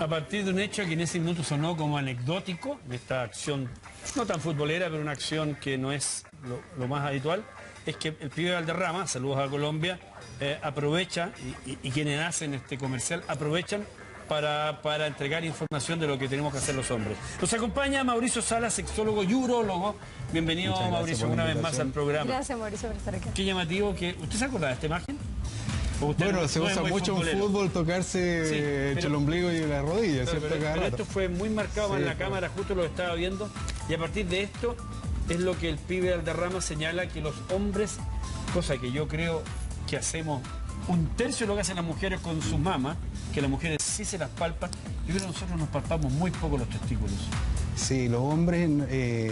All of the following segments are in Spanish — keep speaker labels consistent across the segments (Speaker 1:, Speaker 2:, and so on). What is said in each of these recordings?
Speaker 1: A partir de un hecho que en ese minuto sonó como anecdótico, de esta acción, no tan futbolera, pero una acción que no es lo más habitual, es que el pibe Valderrama, saludos a Colombia, aprovecha, y quienes hacen este comercial, aprovechan para entregar información de lo que tenemos que hacer los hombres. Nos acompaña Mauricio Salas, sexólogo y urólogo. Bienvenido, Mauricio, una vez más al programa.
Speaker 2: Gracias, Mauricio, por estar aquí.
Speaker 1: Qué llamativo que... ¿Usted se acuerda de esta imagen?
Speaker 3: Bueno, se usa mucho en fútbol tocarse entre el ombligo y la rodilla, ¿cierto?
Speaker 1: Pero esto fue muy marcado en la cámara, justo lo estaba viendo, y a partir de esto es lo que el pibe Valderrama señala, que los hombres, cosa que yo creo que hacemos un tercio de lo que hacen las mujeres con sus mamas, que las mujeres sí se las palpan, yo creo que nosotros nos palpamos muy poco los testículos.
Speaker 3: Sí, los hombres,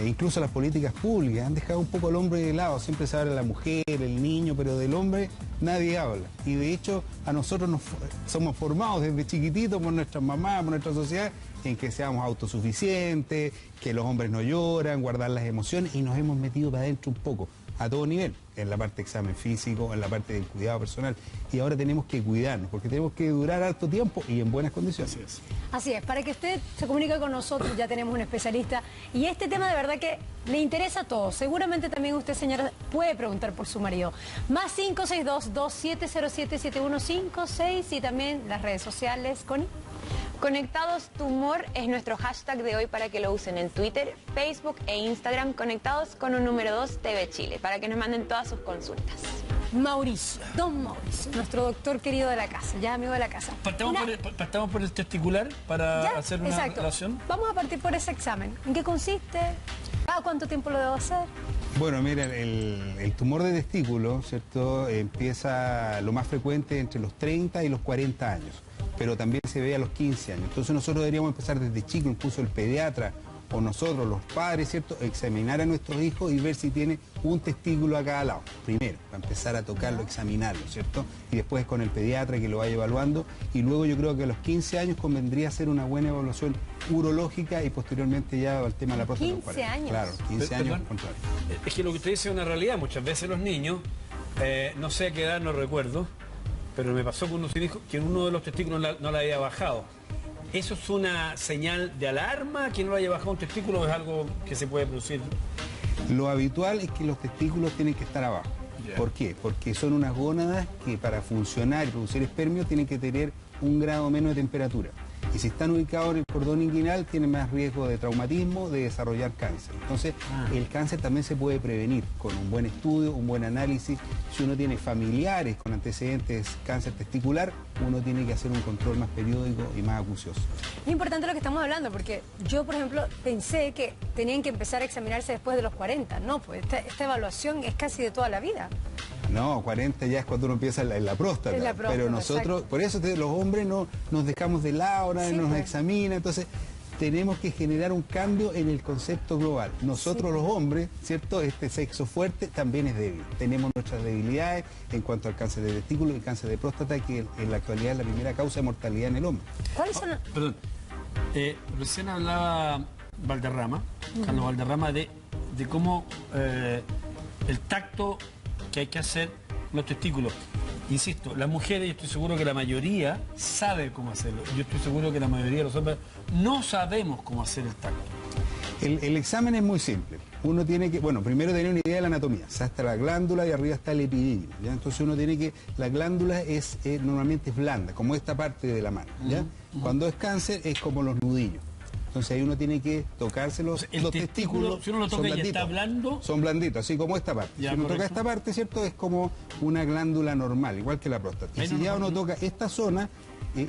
Speaker 3: incluso las políticas públicas, han dejado un poco al hombre de lado. Siempre se habla de la mujer, el niño, pero del hombre nadie habla. Y de hecho, a nosotros somos formados desde chiquititos por nuestras mamás, por nuestra sociedad, en que seamos autosuficientes, que los hombres no lloran, guardar las emociones, y nos hemos metido para adentro un poco, a todo nivel, en la parte de examen físico, en la parte del cuidado personal. Y ahora tenemos que cuidarnos, porque tenemos que durar harto tiempo y en buenas condiciones.
Speaker 2: Así es, para que usted se comunique con nosotros, ya tenemos un especialista. Y este tema de verdad que le interesa a todos. Seguramente también usted, señora, puede preguntar por su marido. Más 562-2707-7156 y también las redes sociales con...
Speaker 4: Conectados Tumor es nuestro hashtag de hoy para que lo usen en Twitter, Facebook e Instagram, conectados con un número 2 TV Chile, para que nos manden todas sus consultas.
Speaker 2: Mauricio, don Mauricio, nuestro doctor querido de la casa, ya amigo de la casa.
Speaker 1: Partamos por el testicular para hacer una relación.
Speaker 2: Vamos a partir por ese examen. ¿En qué consiste? ¿Cada cuánto tiempo lo debo hacer?
Speaker 3: Bueno, mira, el tumor de testículo, ¿cierto? Empieza lo más frecuente entre los 30 y los 40 años, pero también se ve a los 15 años. Entonces nosotros deberíamos empezar desde chico, incluso el pediatra o nosotros, los padres, ¿cierto?, examinar a nuestros hijos y ver si tiene un testículo a cada lado. Primero, para empezar a tocarlo, examinarlo, ¿cierto? Y después con el pediatra que lo vaya evaluando. Y luego yo creo que a los 15 años convendría hacer una buena evaluación urológica y posteriormente ya al tema de la próstata.
Speaker 2: 15 años.
Speaker 3: Claro, 15 años.
Speaker 1: Es que lo que usted dice es una realidad. Muchas veces los niños, no sé a qué edad, no recuerdo, pero me pasó con unos hijos que uno de los testículos no la había bajado. ¿Eso es una señal de alarma que no le haya bajado un testículo o es algo que se puede producir?
Speaker 3: Lo habitual es que los testículos tienen que estar abajo. ¿Por qué? Porque son unas gónadas que para funcionar y producir espermio tienen que tener 1 grado menos de temperatura. Y si están ubicados en el cordón inguinal, tienen más riesgo de traumatismo, de desarrollar cáncer. Entonces, el cáncer también se puede prevenir con un buen estudio, un buen análisis. Si uno tiene familiares con antecedentes cáncer testicular, uno tiene que hacer un control más periódico y más acucioso.
Speaker 2: Es importante lo que estamos hablando, porque yo, por ejemplo, pensé que tenían que empezar a examinarse después de los 40. No, pues esta evaluación es casi de toda la vida.
Speaker 3: No, 40 ya es cuando uno empieza en la próstata. Pero nosotros, por eso los hombres no nos dejamos de lado, nadie nos examina, entonces tenemos que generar un cambio en el concepto global. Nosotros los hombres, ¿cierto? Este sexo fuerte también es débil. Tenemos nuestras debilidades en cuanto al cáncer de testículo y el cáncer de próstata, que en la actualidad es la primera causa de mortalidad en el hombre.
Speaker 2: ¿Cuáles son?
Speaker 1: Perdón, recién hablaba Valderrama, Carlos Valderrama, de cómo el tacto que hay que hacer los testículos. Insisto, las mujeres, yo estoy seguro que la mayoría sabe cómo hacerlo. Yo estoy seguro que la mayoría de los hombres no sabemos cómo hacer el tacto.
Speaker 3: El examen es muy simple. Uno tiene que, bueno, primero tener una idea de la anatomía. O sea, está la glándula y arriba está el epidídimo, ¿ya? Entonces uno tiene que, la glándula normalmente es blanda, como esta parte de la mano, ¿ya? Cuando es cáncer es como los nudillos. Entonces ahí uno tiene que tocarse los testículos.
Speaker 1: Si uno lo toca y está blando.
Speaker 3: Son blanditos, así como esta parte.
Speaker 1: Ya,
Speaker 3: si uno toca esta parte, ¿cierto? Es como una glándula normal, igual que la próstata. Y si ya uno toca esta zona,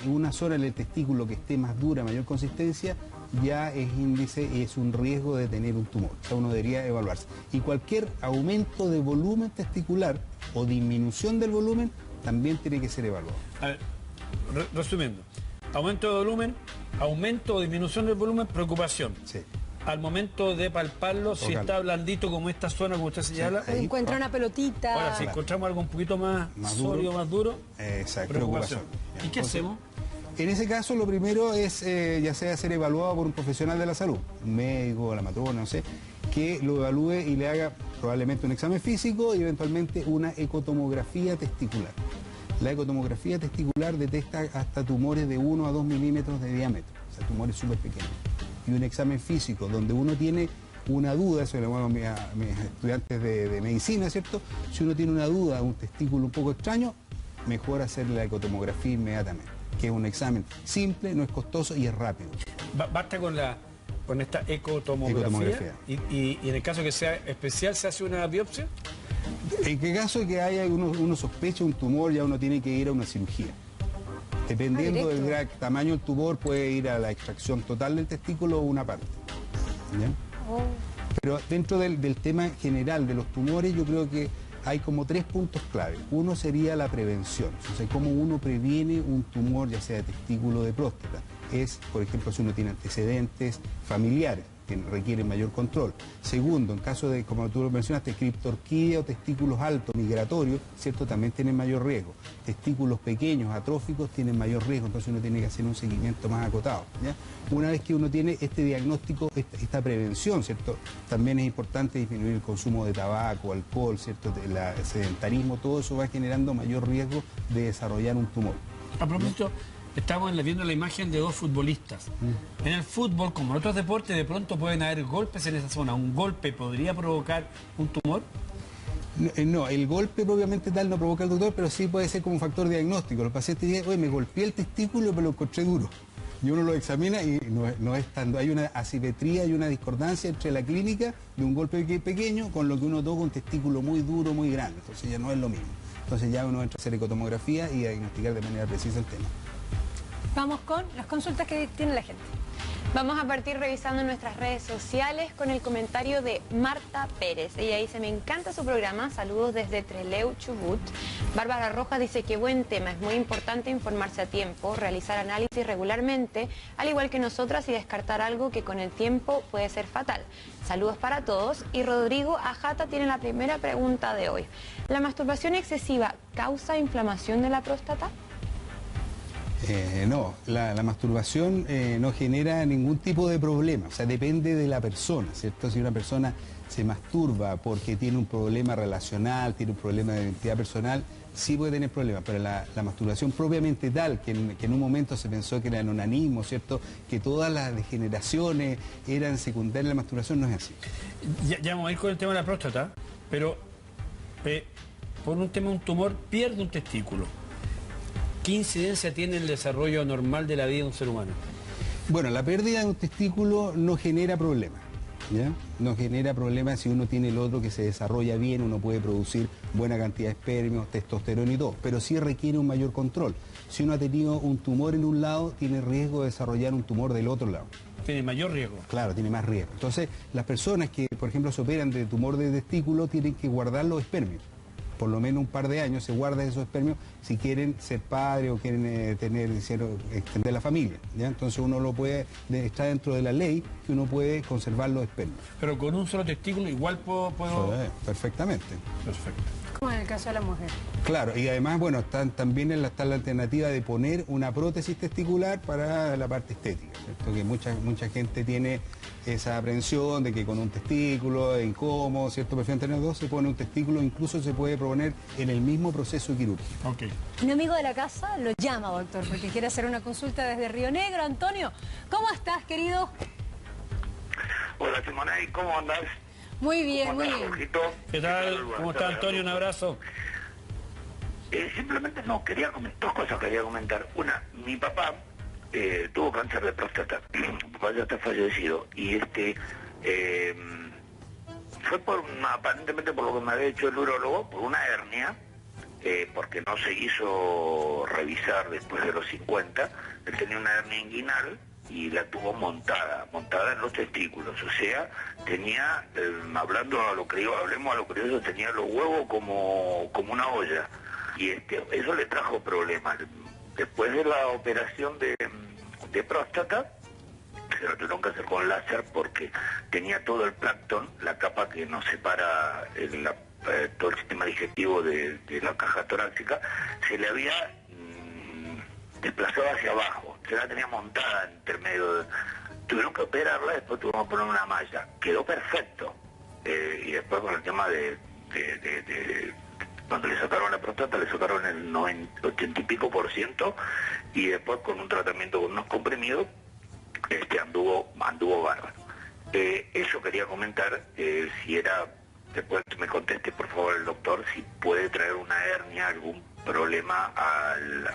Speaker 3: una zona en el testículo que esté más dura, mayor consistencia, ya es índice y es un riesgo de tener un tumor. O sea, uno debería evaluarse. Y cualquier aumento de volumen testicular o disminución del volumen también tiene que ser evaluado.
Speaker 1: A ver, resumiendo, aumento de volumen, aumento o disminución del volumen, preocupación.
Speaker 3: Sí.
Speaker 1: Al momento de palparlo, si está blandito como esta zona, como usted señala.
Speaker 2: Sí, encuentra una pelotita.
Speaker 1: Ahora, si encontramos algo un poquito más sólido, más duro, preocupación. ¿Y qué hacemos?
Speaker 3: En ese caso, lo primero es, ya sea ser evaluado por un profesional de la salud, un médico, la matrona, no sé, que lo evalúe y le haga probablemente un examen físico y eventualmente una ecotomografía testicular. La ecotomografía testicular detecta hasta tumores de 1 a 2 milímetros de diámetro, o sea, tumores súper pequeños. Y un examen físico donde uno tiene una duda, eso le hago a mis estudiantes de medicina, ¿cierto? Si uno tiene una duda, un testículo un poco extraño, mejor hacerle la ecotomografía inmediatamente, que es un examen simple, no es costoso y es rápido.
Speaker 1: Basta con esta ecotomografía. Y en el caso que sea especial, ¿se hace una biopsia?
Speaker 3: En qué caso que haya uno sospecha un tumor, ya uno tiene que ir a una cirugía. Dependiendo del tamaño del tumor, puede ir a la extracción total del testículo o una parte. ¿Ya? Pero dentro del tema general de los tumores, yo creo que hay como 3 puntos clave. Uno sería la prevención, o sea, cómo uno previene un tumor, ya sea de testículo o de próstata. Es, por ejemplo, si uno tiene antecedentes familiares que requieren mayor control. Segundo, en caso de, como tú lo mencionaste, criptorquidia o testículos altos, migratorios, ¿cierto? También tienen mayor riesgo. Testículos pequeños, atróficos, tienen mayor riesgo, entonces uno tiene que hacer un seguimiento más acotado, ¿ya? Una vez que uno tiene este diagnóstico, esta prevención, ¿cierto? También es importante disminuir el consumo de tabaco, alcohol, ¿cierto? El sedentarismo, todo eso va generando mayor riesgo de desarrollar un tumor.
Speaker 1: A propósito, estamos viendo la imagen de 2 futbolistas. En el fútbol, como en otros deportes, de pronto pueden haber golpes en esa zona. ¿Un golpe podría provocar un tumor?
Speaker 3: No, el golpe propiamente tal no provoca el tumor, pero sí puede ser como un factor diagnóstico. Los pacientes dicen, oye, me golpeé el testículo, pero lo encontré duro. Y uno lo examina y no es tanto. Hay una asimetría y una discordancia entre la clínica de un golpe pequeño con lo que uno toca un testículo muy duro, muy grande. Entonces ya no es lo mismo. Entonces ya uno entra a hacer ecotomografía y a diagnosticar de manera precisa el tema.
Speaker 2: Vamos con las consultas que tiene la gente.
Speaker 4: Vamos a partir revisando nuestras redes sociales con el comentario de Marta Pérez. Ella dice, me encanta su programa, saludos desde Trelew, Chubut. Bárbara Rojas dice, qué buen tema, es muy importante informarse a tiempo, realizar análisis regularmente, al igual que nosotras, y descartar algo que con el tiempo puede ser fatal. Saludos para todos. Y Rodrigo Ajata tiene la primera pregunta de hoy. ¿La masturbación excesiva causa inflamación de la próstata?
Speaker 3: No, la masturbación no genera ningún tipo de problema, o sea, depende de la persona, ¿cierto? Si una persona se masturba porque tiene un problema relacional, tiene un problema de identidad personal, sí puede tener problemas, pero la masturbación propiamente tal, que en un momento se pensó que era el onanismo, ¿cierto? Que todas las degeneraciones eran secundarias a la masturbación, no es así.
Speaker 1: Ya vamos a ir con el tema de la próstata, pero por un tema, un tumor pierde un testículo. ¿Qué incidencia tiene el desarrollo normal de la vida de un ser humano?
Speaker 3: Bueno, la pérdida de un testículo no genera problemas, ¿ya? No genera problemas si uno tiene el otro que se desarrolla bien, uno puede producir buena cantidad de espermios, testosterona y todo, pero sí requiere un mayor control. Si uno ha tenido un tumor en un lado, tiene riesgo de desarrollar un tumor del otro lado.
Speaker 1: ¿Tiene mayor riesgo?
Speaker 3: Claro, tiene más riesgo. Entonces, las personas que, por ejemplo, se operan de tumor de testículo tienen que guardar los espermios. Por lo menos un par de años se guardan esos espermios si quieren ser padres o quieren extender la familia, ¿ya? Entonces uno lo puede, está dentro de la ley que uno puede conservar los espermios.
Speaker 1: Pero con un solo testículo igual puedo...
Speaker 3: Perfectamente.
Speaker 1: Perfecto.
Speaker 2: Como en el caso de la mujer.
Speaker 3: Claro, y además, bueno, también está la alternativa de poner una prótesis testicular para la parte estética, ¿cierto? Que mucha gente tiene esa aprensión de que con un testículo es incómodo, ¿cierto? Prefieren tener dos, se pone un testículo, incluso se puede poner en el mismo proceso quirúrgico.
Speaker 1: Ok.
Speaker 2: Un amigo de la casa lo llama, doctor, porque quiere hacer una consulta desde Río Negro. Antonio, ¿cómo estás, querido?
Speaker 5: Hola, Simonay, ¿cómo andás?
Speaker 2: Muy bien, muy bien.
Speaker 1: ¿Qué tal? ¿Cómo está, Antonio? Un abrazo.
Speaker 5: Simplemente no, quería comentar dos cosas. Quería comentar. Una, mi papá tuvo cáncer de próstata. Mi papá ya está fallecido. Y fue aparentemente por lo que me había hecho el urólogo, por una hernia, porque no se hizo revisar después de los 50. Él tenía una hernia inguinal y la tuvo montada en los testículos, o sea, tenía, hablemos a lo criollo, tenía los huevos como una olla, y eso le trajo problemas. Después de la operación de próstata, se lo tuvieron que hacer con láser porque tenía todo el plancton, la capa que nos separa todo el sistema digestivo de la caja torácica, se le había desplazado hacia abajo, se la tenía montada en intermedio. Tuvieron que operarla, después tuvimos que poner una malla, quedó perfecto. Y después con el tema Cuando le sacaron la próstata, le sacaron el 80 y pico %, y después con un tratamiento con unos comprimidos, anduvo bárbaro. Eso quería comentar, si era, después que me conteste por favor el doctor, si puede traer una hernia, algún problema al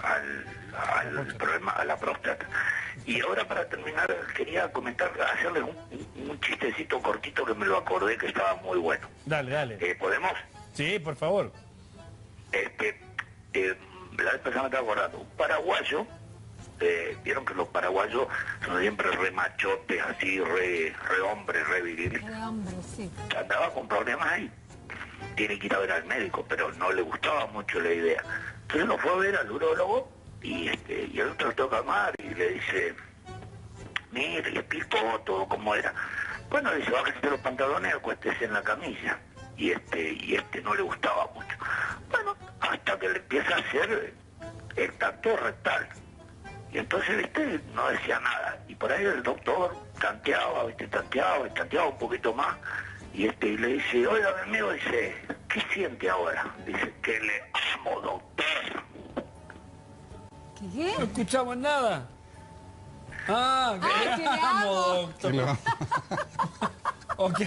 Speaker 5: problema, a la próstata. Y ahora para terminar quería comentar, hacerles un chistecito cortito que me lo acordé que estaba muy bueno.
Speaker 1: Dale.
Speaker 5: ¿Podemos?
Speaker 1: Sí, por favor.
Speaker 5: La vez pasada me estaba acordando, un paraguayo, vieron que los paraguayos son siempre re machotes, así, re hombres, re viriles.
Speaker 2: Hombre, sí.
Speaker 5: Andaba con problemas ahí. Tiene que ir a ver al médico, pero no le gustaba mucho la idea. Entonces lo fue a ver al urólogo y el otro lo toca calmar y le dice, mire, le explicó todo cómo era. Bueno, le dice, bájese los pantalones, acuéstese en la camilla. Y no le gustaba mucho. Bueno, hasta que le empieza a hacer el tacto rectal. Y entonces, no decía nada. Y por ahí el doctor tanteaba un poquito más. Y le dice, oiga, mi amigo, dice, ¿qué siente ahora? Dice, que le amo, doctor.
Speaker 2: ¿Qué?
Speaker 1: No escuchamos nada. Ah,
Speaker 2: ¡Ay, que le amo!
Speaker 1: doctor. Ok,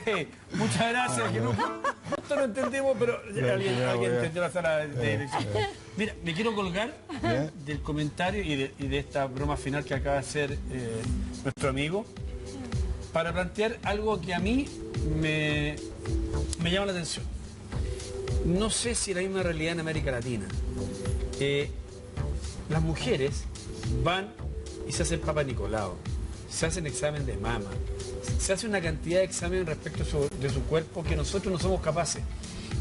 Speaker 1: muchas gracias. Que no entendemos, pero alguien entendió la sala de dirección. Mira, me quiero colgar del comentario y de esta broma final que acaba de hacer nuestro amigo, para plantear algo que a mí me llama la atención. No sé si la misma realidad en América Latina. Las mujeres van y se hacen Papa Nicolau, se hacen examen de mama, se hace una cantidad de exámenes respecto de su cuerpo que nosotros no somos capaces.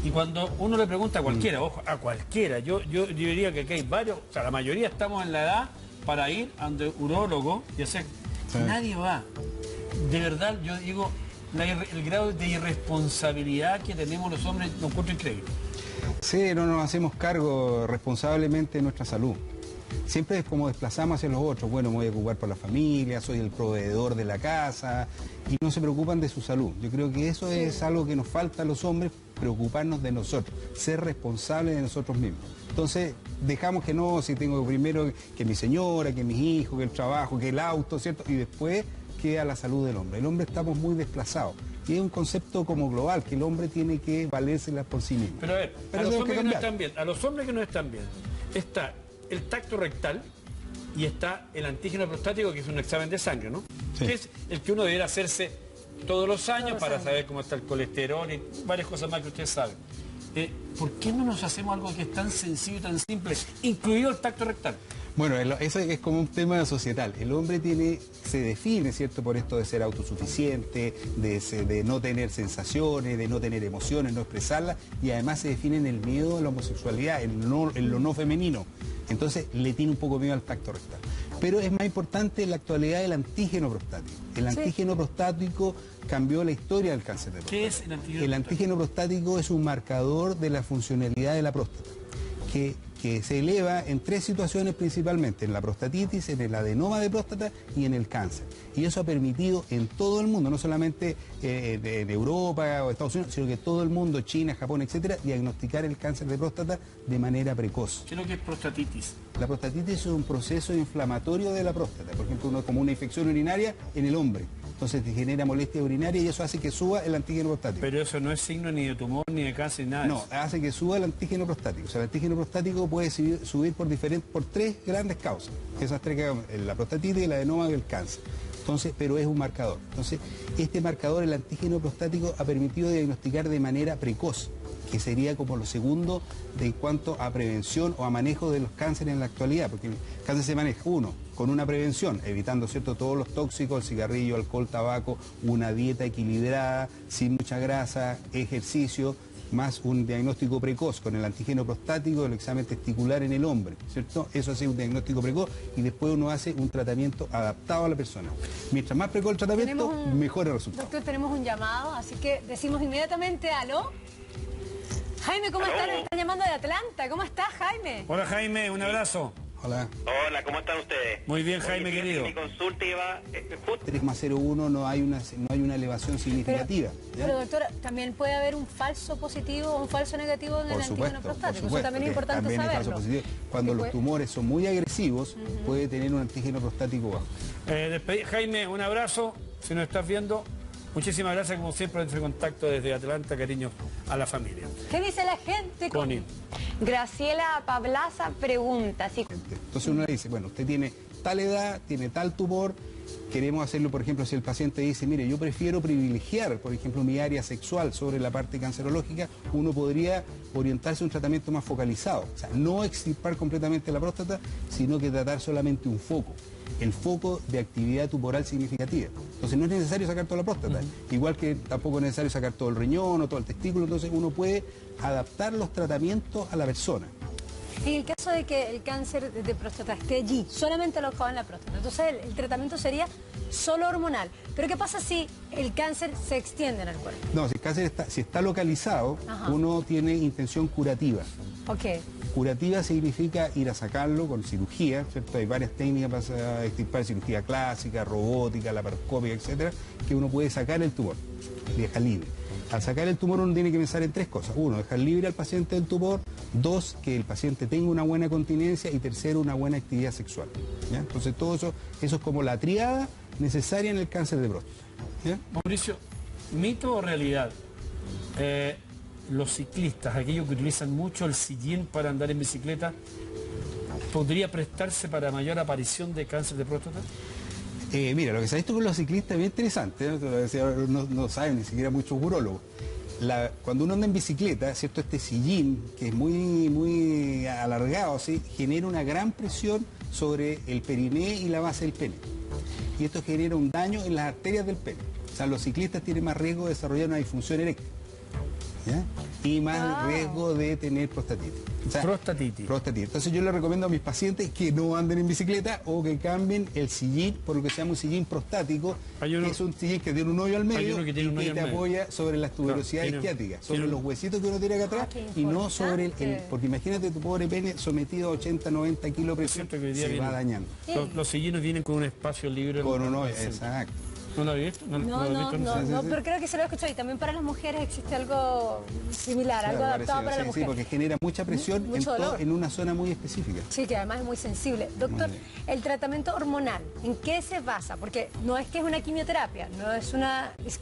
Speaker 1: Y cuando uno le pregunta a cualquiera, ojo, a cualquiera, yo diría que aquí hay varios, o sea, la mayoría estamos en la edad para ir a un urólogo y hacer... Sí. Nadie va. De verdad, yo digo, el grado de irresponsabilidad que tenemos los hombres lo encuentro increíble.
Speaker 3: Sí, no nos hacemos cargo responsablemente de nuestra salud. Siempre es como desplazamos hacia los otros. Bueno, me voy a ocupar por la familia, soy el proveedor de la casa, y no se preocupan de su salud. Yo creo que eso es algo que nos falta a los hombres, preocuparnos de nosotros, ser responsables de nosotros mismos. Entonces, dejamos que no, si tengo primero que mi señora, que mis hijos, que el trabajo, que el auto, ¿cierto? Y después queda la salud del hombre. El hombre estamos muy desplazados. Y es un concepto como global, que el hombre tiene que valérselas por sí mismo.
Speaker 1: Pero a ver, a los hombres que no están bien, está el tacto rectal y está el antígeno prostático, que es un examen de sangre, ¿no? Sí. Que es el que uno debiera hacerse todos los años para saber cómo está el colesterol y varias cosas más que ustedes saben. ¿Por qué no nos hacemos algo que es tan sencillo y tan simple, incluido el tacto rectal?
Speaker 3: Bueno, eso es como un tema societal. El hombre se define, ¿cierto?, por esto de ser autosuficiente, de no tener sensaciones, de no tener emociones, no expresarlas, y además se define en el miedo a la homosexualidad, en lo no femenino. Entonces le tiene un poco miedo al tacto rectal. Pero es más importante en la actualidad el antígeno prostático. El antígeno prostático cambió la historia del cáncer de próstata.
Speaker 1: ¿Qué es el antígeno prostático?
Speaker 3: El antígeno prostático es un marcador de la funcionalidad de la próstata, que se eleva en 3 situaciones principalmente: en la prostatitis, en el adenoma de próstata y en el cáncer. Y eso ha permitido en todo el mundo, no solamente de Europa o Estados Unidos, sino que todo el mundo, China, Japón, etcétera, diagnosticar el cáncer de próstata de manera precoz.
Speaker 1: ¿Qué es lo que es prostatitis?
Speaker 3: La prostatitis es un proceso inflamatorio de la próstata, por ejemplo, como una infección urinaria en el hombre. Entonces te genera molestia urinaria y eso hace que suba el antígeno prostático.
Speaker 1: Pero eso no es signo ni de tumor, ni de cáncer, ni nada.
Speaker 3: No, hace que suba el antígeno prostático. O sea, el antígeno prostático puede subir por 3 grandes causas. Esas 3 causas, la prostatitis, el adenoma y el cáncer. Entonces, pero es un marcador. Entonces, este marcador, el antígeno prostático, ha permitido diagnosticar de manera precoz, que sería como lo segundo en cuanto a prevención o a manejo de los cánceres en la actualidad, porque el cáncer se maneja, uno, con una prevención, evitando, ¿cierto?, todos los tóxicos, el cigarrillo, alcohol, tabaco, una dieta equilibrada, sin mucha grasa, ejercicio, más un diagnóstico precoz con el antígeno prostático, el examen testicular en el hombre, ¿cierto? Eso hace un diagnóstico precoz y después uno hace un tratamiento adaptado a la persona. Mientras más precoz el tratamiento, mejor el resultado.
Speaker 2: Doctor, tenemos un llamado, así que decimos inmediatamente aló. Jaime, ¿cómo estás? Nos están llamando de Atlanta. ¿Cómo estás, Jaime?
Speaker 1: Hola, Jaime, un abrazo.
Speaker 3: Hola.
Speaker 6: Hola, ¿cómo están ustedes?
Speaker 1: Muy bien,
Speaker 6: Oye,
Speaker 1: Jaime,
Speaker 6: fíjate,
Speaker 1: querido.
Speaker 6: Mi consulta iba justo...
Speaker 3: 3,01 no hay una elevación significativa. ¿ya?
Speaker 2: Pero doctora, también puede haber un falso positivo o un falso negativo en el antígeno prostático. Eso también es importante
Speaker 3: también hay
Speaker 2: saberlo.
Speaker 3: falso positivo. Cuando los tumores son muy agresivos, puede tener un antígeno prostático bajo.
Speaker 1: Jaime, un abrazo, si nos estás viendo. Muchísimas gracias, como siempre, por este contacto desde Atlanta, cariño a la familia.
Speaker 2: ¿Qué dice la gente?
Speaker 1: Connie.
Speaker 4: Graciela Pablaza pregunta si...
Speaker 3: Entonces uno le dice, bueno, usted tiene tal edad, tiene tal tumor, queremos hacerlo, por ejemplo, si el paciente dice, mire, yo prefiero privilegiar, por ejemplo, mi área sexual sobre la parte cancerológica, uno podría orientarse a un tratamiento más focalizado. O sea, no extirpar completamente la próstata, sino que tratar solamente un foco. El foco de actividad tumoral significativa. Entonces no es necesario sacar toda la próstata, igual que tampoco es necesario sacar todo el riñón o todo el testículo, entonces uno puede adaptar los tratamientos a la persona.
Speaker 2: En el caso de que el cáncer de próstata esté allí, solamente alojado en la próstata, entonces el tratamiento sería solo hormonal. Pero ¿qué pasa si el cáncer se extiende en el cuerpo?
Speaker 3: No, si el cáncer si está localizado, uno tiene intención curativa.
Speaker 2: Ok.
Speaker 3: Curativa significa ir a sacarlo con cirugía, ¿cierto? Hay varias técnicas para extirpar, cirugía clásica, robótica, laparoscópica, etcétera, que uno puede sacar el tumor, deja libre. Al sacar el tumor uno tiene que pensar en tres cosas. Uno, dejar libre al paciente del tumor. Dos, que el paciente tenga una buena continencia. Y tercero, una buena actividad sexual. ¿Ya? Entonces todo eso es como la triada necesaria en el cáncer de próstata. ¿Ya?
Speaker 1: Mauricio, ¿mito o realidad? Los ciclistas, aquellos que utilizan mucho el sillín para andar en bicicleta, ¿podría prestarse para mayor aparición de cáncer de próstata?
Speaker 3: Mira, lo que se ha visto con los ciclistas es bien interesante, no saben ni siquiera muchos urólogos. Cuando uno anda en bicicleta, ¿cierto? Este sillín, que es muy alargado, ¿sí? Genera una gran presión sobre el periné y la base del pene. Y esto genera un daño en las arterias del pene. O sea, los ciclistas tienen más riesgo de desarrollar una disfunción eréctil. ¿Ya? Y más riesgo de tener prostatitis. O sea,
Speaker 1: Prostatitis.
Speaker 3: Entonces yo le recomiendo a mis pacientes que no anden en bicicleta o que cambien el sillín por lo que se llama un sillín prostático, que es un sillín que tiene un hoyo al medio y que te apoya sobre las tuberosidades isquiáticas, sobre los huesitos que uno tiene acá atrás y no sobre porque imagínate tu pobre pene sometido a 80, 90 kilos de presión, se va dañando.
Speaker 1: Los sillinos vienen con un espacio libre.
Speaker 3: Con un hoyo, exacto.
Speaker 1: ¿No lo has visto?
Speaker 2: No, pero creo que se lo he escuchado. Y también para las mujeres existe algo similar, algo adaptado para la mujer.
Speaker 3: Sí, porque genera mucha presión en una zona muy específica.
Speaker 2: Sí, que además es muy sensible. Doctor, el tratamiento hormonal, ¿en qué se basa? Porque no es que es una quimioterapia,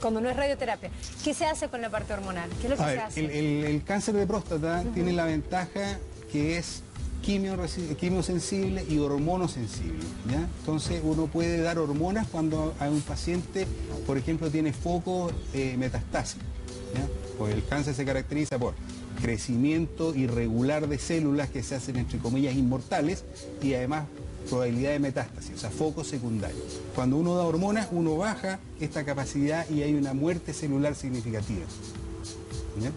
Speaker 2: como no es radioterapia. ¿Qué se hace con la parte hormonal? ¿Qué es lo que se hace?
Speaker 3: El cáncer de próstata tiene la ventaja que es quimiosensible y hormonosensible, ¿ya? Entonces uno puede dar hormonas cuando a un paciente, por ejemplo, tiene foco metastásico, ¿ya? Pues el cáncer se caracteriza por crecimiento irregular de células que se hacen, entre comillas, inmortales y además probabilidad de metástasis, o sea, foco secundario. Cuando uno da hormonas, uno baja esta capacidad y hay una muerte celular significativa. ¿Ya?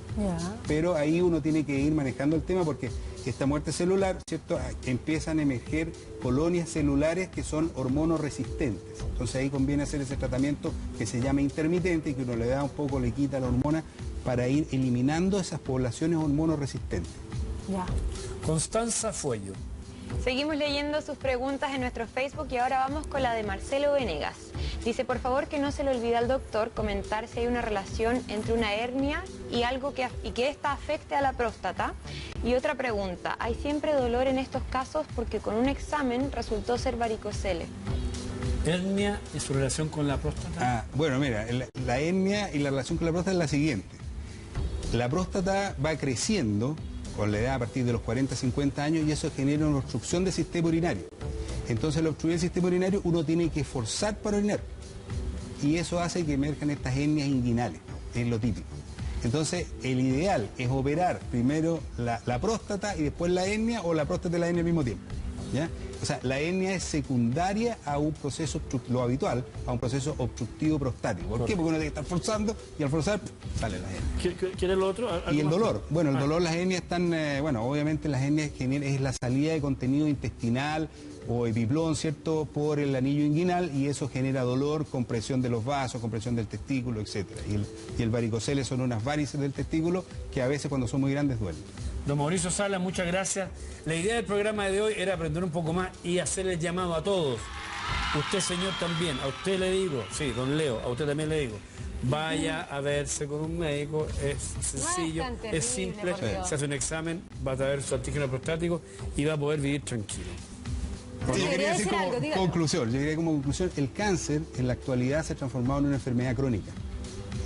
Speaker 3: Pero ahí uno tiene que ir manejando el tema porque esta muerte celular, ¿cierto? Empiezan a emerger colonias celulares que son hormonoresistentes. Entonces ahí conviene hacer ese tratamiento que se llama intermitente y que uno le da un poco, le quita la hormona para ir eliminando esas poblaciones hormonoresistentes.
Speaker 1: Constanza Fuello.
Speaker 4: Seguimos leyendo sus preguntas en nuestro Facebook y ahora vamos con la de Marcelo Venegas. Dice, por favor, que no se le olvide al doctor comentar si hay una relación entre una hernia y que esta afecte a la próstata. Y otra pregunta, ¿hay siempre dolor en estos casos? Porque con un examen resultó ser varicocele.
Speaker 1: ¿Hernia y su relación con la próstata?
Speaker 3: Bueno, mira, la hernia y la relación con la próstata es la siguiente. La próstata va creciendo con la edad a partir de los 40, 50 años y eso genera una obstrucción del sistema urinario. Entonces, al obstruir el sistema urinario, uno tiene que forzar para orinar. Y eso hace que emerjan estas hernias inguinales, es lo típico. Entonces, el ideal es operar primero la próstata y después la hernia o la próstata y la hernia al mismo tiempo. ¿Ya? O sea, la hernia es secundaria a un proceso, lo habitual, a un proceso obstructivo prostático. ¿Por qué? Porque uno tiene que estar forzando y al forzar sale la hernia.
Speaker 1: ¿Quieres lo otro?
Speaker 3: Y el dolor. Bueno, el dolor, las hernias están, obviamente las hernias es la salida de contenido intestinal o epiplón, ¿cierto?, por el anillo inguinal y eso genera dolor, compresión de los vasos, compresión del testículo, etc. Y el varicocele son unas varices del testículo que a veces cuando son muy grandes duelen.
Speaker 1: Don Mauricio Salas, muchas gracias. La idea del programa de hoy era aprender un poco más y hacer el llamado a todos. Usted, señor, también, a usted le digo, sí, don Leo, a usted también le digo, vaya a verse con un médico, es sencillo,
Speaker 2: No es tan terrible,
Speaker 1: es simple,
Speaker 2: por Dios.
Speaker 1: se hace un examen, va a ver su antígeno prostático y va a poder vivir tranquilo.
Speaker 3: Sí, yo quería decir como
Speaker 2: dígalo.
Speaker 3: conclusión, el cáncer en la actualidad se ha transformado en una enfermedad crónica.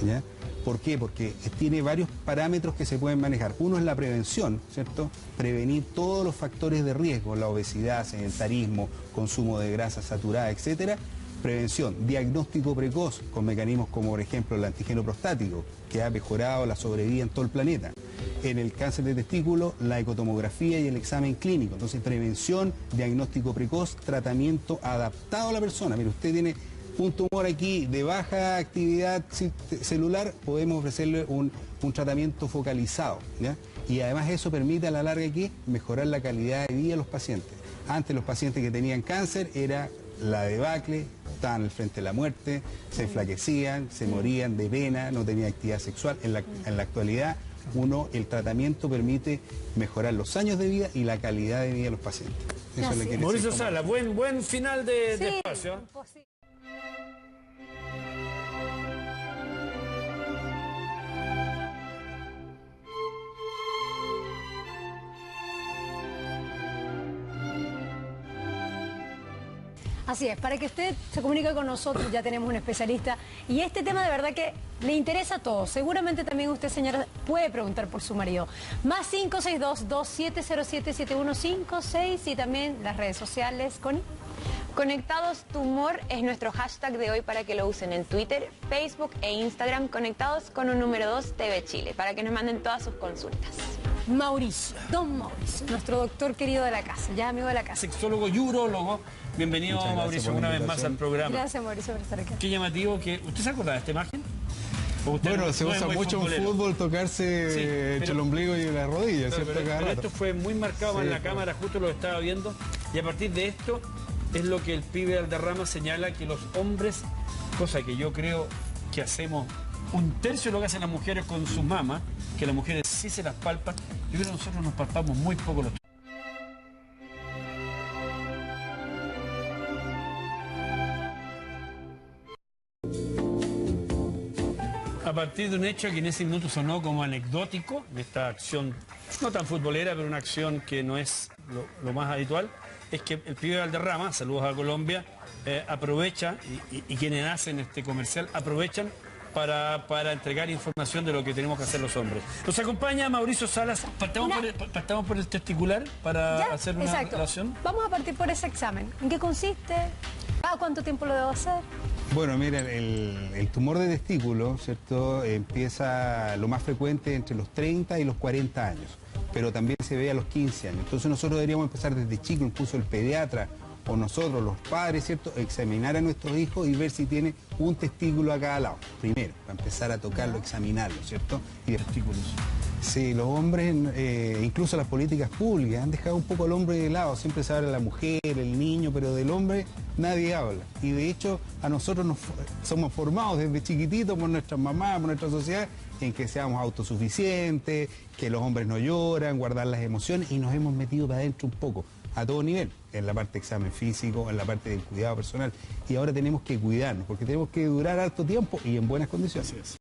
Speaker 3: ¿Ya? ¿Por qué? Porque tiene varios parámetros que se pueden manejar. Uno es la prevención, ¿cierto? Prevenir todos los factores de riesgo, la obesidad, sedentarismo, consumo de grasa saturada, etcétera. Prevención, diagnóstico precoz con mecanismos como por ejemplo el antígeno prostático, que ha mejorado la sobrevida en todo el planeta. En el cáncer de testículo, la ecotomografía y el examen clínico. Entonces, prevención, diagnóstico precoz, tratamiento adaptado a la persona. Mire, usted tiene un tumor aquí de baja actividad celular, podemos ofrecerle un tratamiento focalizado, ¿ya? Y además eso permite a la larga aquí mejorar la calidad de vida de los pacientes. Antes los pacientes que tenían cáncer era la debacle, estaban al frente de la muerte, se enflaquecían, se morían de pena, no tenían actividad sexual. En la actualidad el tratamiento permite mejorar los años de vida y la calidad de vida de los pacientes. Eso le quiere
Speaker 1: Mauricio
Speaker 3: decir
Speaker 1: Salas, buen final de espacio.
Speaker 2: Imposible. Así es, para que usted se comunique con nosotros ya tenemos un especialista y este tema de verdad que le interesa a todos. Seguramente también usted, señora, puede preguntar por su marido. Más 562-2707-7156 y también las redes sociales, Connie.
Speaker 4: Conectados Tumor es nuestro hashtag de hoy para que lo usen en Twitter, Facebook e Instagram, conectados con un número 2 TV Chile, para que nos manden todas sus consultas.
Speaker 2: Mauricio, don Mauricio, nuestro doctor querido de la casa, ya amigo de la casa.
Speaker 1: Sexólogo y urólogo. Bienvenido,
Speaker 3: Muchas gracias
Speaker 1: Mauricio,
Speaker 3: por la
Speaker 1: una vez más
Speaker 3: invitación.
Speaker 1: al programa.
Speaker 2: Gracias, Mauricio, por estar aquí.
Speaker 1: Qué llamativo que... ¿Usted se acuerda de esta imagen? ¿O usted
Speaker 3: Bueno,
Speaker 1: no-
Speaker 3: se
Speaker 1: no es
Speaker 3: usa
Speaker 1: muy
Speaker 3: mucho en
Speaker 1: futbolero?
Speaker 3: fútbol tocarse
Speaker 1: Sí,
Speaker 3: entre
Speaker 1: pero-
Speaker 3: el ombligo y la rodilla,
Speaker 1: Claro,
Speaker 3: ¿cierto?
Speaker 1: pero
Speaker 3: Cada rato.
Speaker 1: esto fue muy marcado
Speaker 3: Sí,
Speaker 1: en la
Speaker 3: claro.
Speaker 1: cámara, justo lo estaba viendo, y a partir de esto es lo que el pibe Valderrama señala que los hombres, cosa que yo creo que hacemos un tercio de lo que hacen las mujeres con sus mamas, que las mujeres sí se las palpan, yo creo que nosotros nos palpamos muy poco los. A partir de un hecho que en ese minuto sonó como anecdótico, de esta acción no tan futbolera, pero una acción que no es lo más habitual, es que el pibe Valderrama, saludos a Colombia, aprovecha, y quienes hacen este comercial, aprovechan para entregar información de lo que tenemos que hacer los hombres. Nos acompaña Mauricio Salas, partamos por el testicular para
Speaker 2: ¿Ya?
Speaker 1: hacer una
Speaker 2: Exacto.
Speaker 1: relación.
Speaker 2: Vamos a partir por ese examen. ¿En qué consiste? ¿Cada cuánto tiempo lo debo hacer?
Speaker 3: Bueno, mira, el tumor de testículo, ¿cierto? Empieza lo más frecuente entre los 30 y los 40 años, pero también se ve a los 15 años. Entonces nosotros deberíamos empezar desde chico, incluso el pediatra o nosotros, los padres, ¿cierto? Examinar a nuestros hijos y ver si tiene un testículo a cada lado. Primero, para empezar a tocarlo, examinarlo, ¿cierto? Y
Speaker 1: Testículos.
Speaker 3: sí, los hombres, incluso las políticas públicas, han dejado un poco al hombre de lado. Siempre se habla de la mujer, el niño, pero del hombre nadie habla. Y de hecho, a nosotros somos formados desde chiquititos por nuestras mamás, por nuestra sociedad, en que seamos autosuficientes, que los hombres no lloran, guardar las emociones, y nos hemos metido para adentro un poco, a todo nivel, en la parte de examen físico, en la parte del cuidado personal. Y ahora tenemos que cuidarnos, porque tenemos que durar harto tiempo y en buenas condiciones.